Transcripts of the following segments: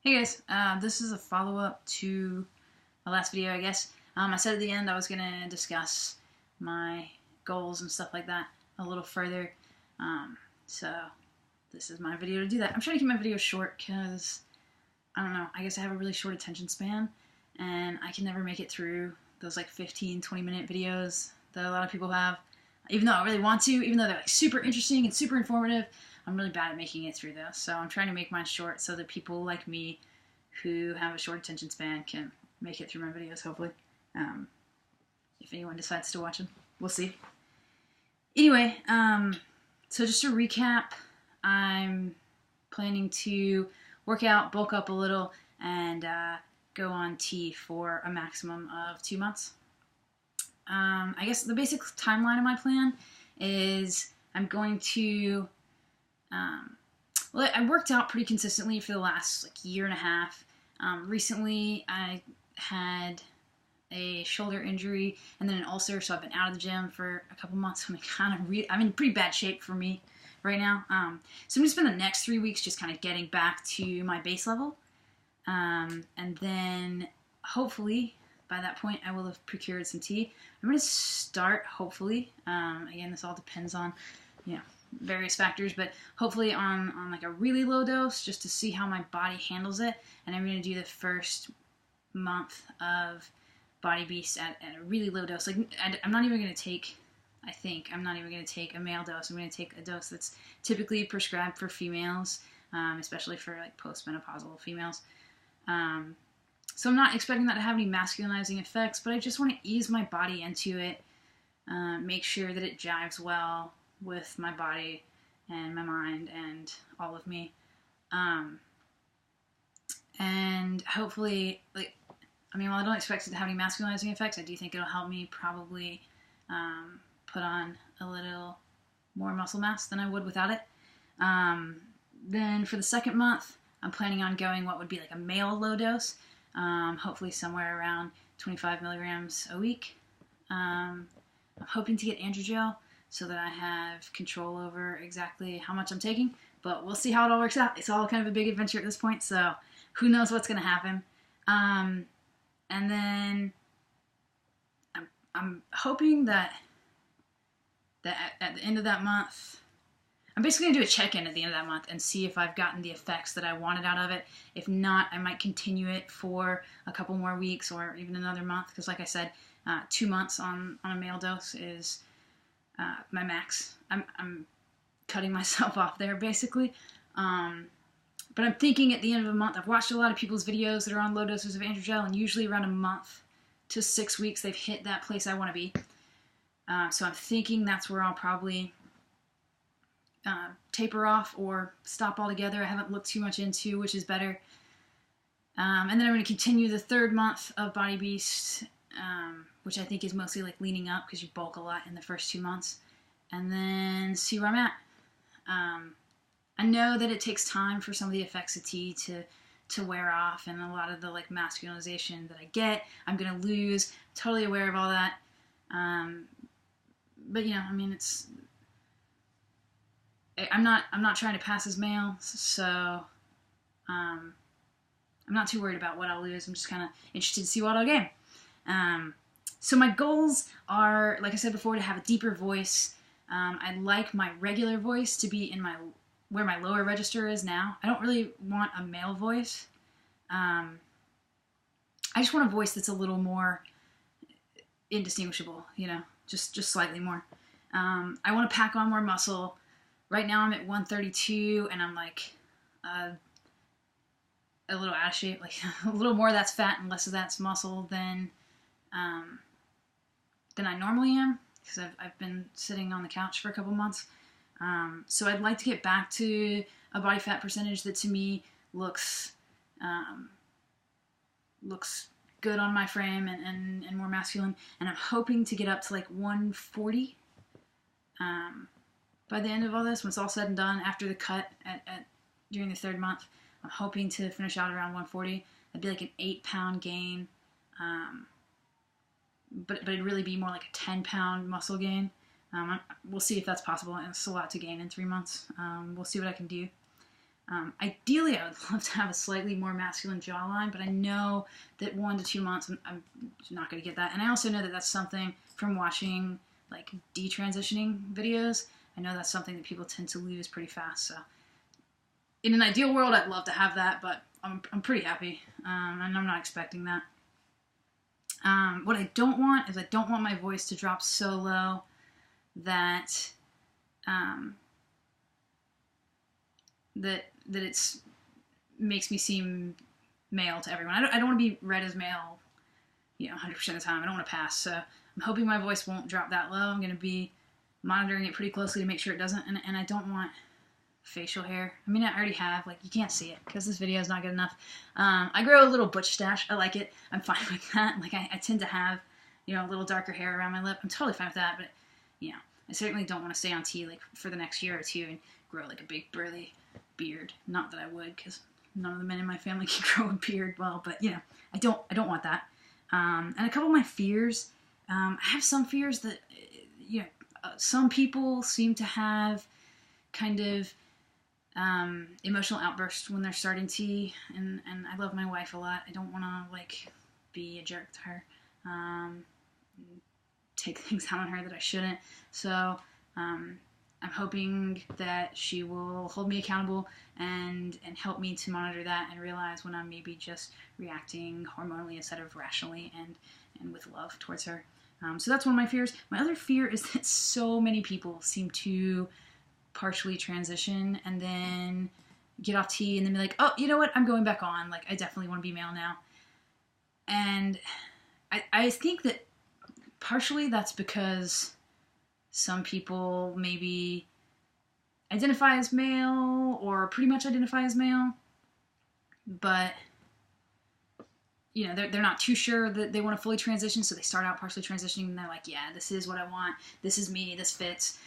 Hey guys, this is a follow-up to my last video, I guess. I said at the end I was going to discuss my goals and stuff like that a little further. So this is my video to do that. I'm trying to keep my videos short because, I don't know, I guess I have a really short attention span and I can never make it through those like 15, 20-minute videos that a lot of people have. Even though I really want to, even though they're like super interesting and super informative, I'm really bad at making it through those. So I'm trying to make mine short so that people like me who have a short attention span can make it through my videos, hopefully. If anyone decides to watch them, we'll see. Anyway, so just to recap, I'm planning to work out, bulk up a little, and go on T for a maximum of 2 months. I guess the basic timeline of my plan is I'm going to, well, I worked out pretty consistently for the last like year and a half. Recently, I had a shoulder injury and then an ulcer, so I've been out of the gym for a couple months. I'm in pretty bad shape for me right now. So I'm gonna spend the next 3 weeks just kind of getting back to my base level, and then hopefully by that point I will have procured some tea. I'm gonna start hopefully. Again, this all depends on various factors, but hopefully on like a really low dose just to see how my body handles it. And I'm going to do the first month of Body Beast at a really low dose. Like I'm not even going to take, I think I'm not even going to take a male dose. I'm going to take a dose that's typically prescribed for females, especially for like postmenopausal females. So I'm not expecting that to have any masculinizing effects, but I just want to ease my body into it, make sure that it jives well with my body and my mind and all of me. And hopefully, while I don't expect it to have any masculinizing effects, I do think it'll help me probably put on a little more muscle mass than I would without it. Then for the second month, I'm planning on going what would be like a male low dose, hopefully somewhere around 25 milligrams a week. I'm hoping to get androgel so that I have control over exactly how much I'm taking, but we'll see how it all works out. It's all kind of a big adventure at this point, so who knows what's going to happen. And then I'm hoping that at the end of that month, I'm basically going to do a check-in at the end of that month and see if I've gotten the effects that I wanted out of it. If not, I might continue it for a couple more weeks or even another month, because like I said, 2 months on a male dose is my max. I'm cutting myself off there, basically. But I'm thinking at the end of the month, I've watched a lot of people's videos that are on low doses of androgel, and usually around a month to 6 weeks, they've hit that place I want to be. So I'm thinking that's where I'll probably taper off or stop altogether. I haven't looked too much into which is better. And then I'm going to continue the third month of Body Beast, which I think is mostly like leaning up because you bulk a lot in the first 2 months, and then see where I'm at. I know that it takes time for some of the effects of tea to wear off, and a lot of the like masculinization that I get, I'm gonna lose. Totally aware of all that. But I'm not trying to pass as male, so I'm not too worried about what I'll lose. I'm just kind of interested to see what I'll gain. So my goals are, like I said before, to have a deeper voice. I'd like my regular voice to be in where my lower register is now. I don't really want a male voice. I just want a voice that's a little more indistinguishable, just slightly more. I want to pack on more muscle. Right now I'm at 132 and I'm like a little out of shape, like a little more of that's fat and less of that's muscle than I normally am, because I've been sitting on the couch for a couple months. So I'd like to get back to a body fat percentage that to me looks good on my frame and more masculine. And I'm hoping to get up to like 140 by the end of all this, when it's all said and done, after the cut during the third month. I'm hoping to finish out around 140. That'd be like an 8-pound gain. But it'd really be more like a 10-pound muscle gain. We'll see if that's possible, and it's a lot to gain in 3 months. We'll see what I can do. Ideally, I would love to have a slightly more masculine jawline, but I know that 1 to 2 months, I'm not going to get that. And I also know that that's something from watching like detransitioning videos. I know that's something that people tend to lose pretty fast. So in an ideal world, I'd love to have that, but I'm pretty happy, and I'm not expecting that. What I don't want is I don't want my voice to drop so low that that it's makes me seem male to everyone. I don't want to be read as male, 100% of the time. I don't want to pass. So I'm hoping my voice won't drop that low. I'm going to be monitoring it pretty closely to make sure it doesn't. And I don't want facial hair. I mean, I already have. Like, you can't see it because this video is not good enough. I grow a little butch stash. I like it. I'm fine with that. Like, I tend to have, a little darker hair around my lip. I'm totally fine with that. But, I certainly don't want to stay on T, like, for the next year or two and grow, like, a big, burly beard. Not that I would, because none of the men in my family can grow a beard well. But, I don't want that. And a couple of my fears, I have some fears that, some people seem to have kind of emotional outbursts when they're starting T, and I love my wife a lot. I don't want to, like, be a jerk to her, take things out on her that I shouldn't. So I'm hoping that she will hold me accountable and help me to monitor that and realize when I'm maybe just reacting hormonally instead of rationally and with love towards her. So that's one of my fears. My other fear is that so many people seem to partially transition and then get off T and then be like, oh, you know what? I'm going back on. Like, I definitely want to be male now. And I think that partially that's because some people maybe identify as male or pretty much identify as male, but they're not too sure that they want to fully transition, so they start out partially transitioning and they're like, yeah, this is what I want, this is me, this fits.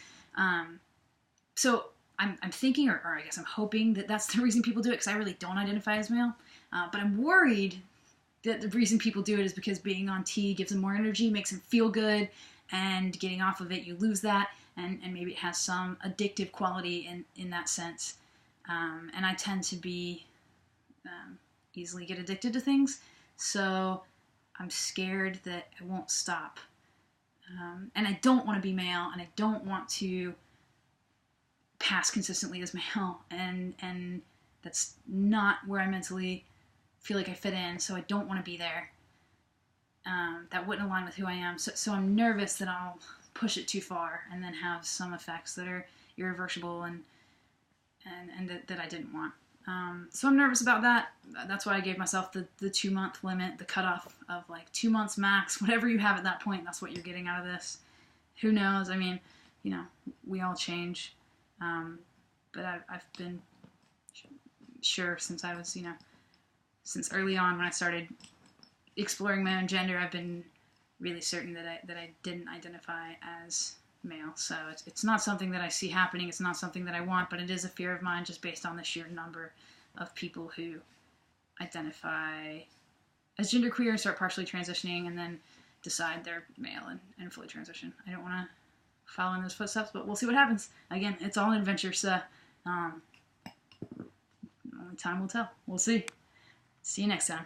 So I'm thinking, or I guess I'm hoping that that's the reason people do it, because I really don't identify as male, but I'm worried that the reason people do it is because being on T gives them more energy, makes them feel good, and getting off of it, you lose that, and maybe it has some addictive quality in that sense. And I tend to be easily get addicted to things, so I'm scared that I won't stop. And I don't want to be male, and I don't want to pass consistently as male, and that's not where I mentally feel like I fit in, so I don't want to be there. That wouldn't align with who I am, so I'm nervous that I'll push it too far and then have some effects that are irreversible and that I didn't want. So I'm nervous about that. That's why I gave myself the 2-month limit, the cutoff of like 2 months max. Whatever you have at that point, that's what you're getting out of this. Who knows? I mean, we all change. But I've been sure since I was, since early on when I started exploring my own gender, I've been really certain that I didn't identify as male. So it's not something that I see happening. It's not something that I want, but it is a fear of mine just based on the sheer number of people who identify as genderqueer, start partially transitioning, and then decide they're male and fully transition. I don't want to follow in those footsteps, but we'll see what happens. Again, it's all an adventure, so only time will tell. We'll see. See you next time.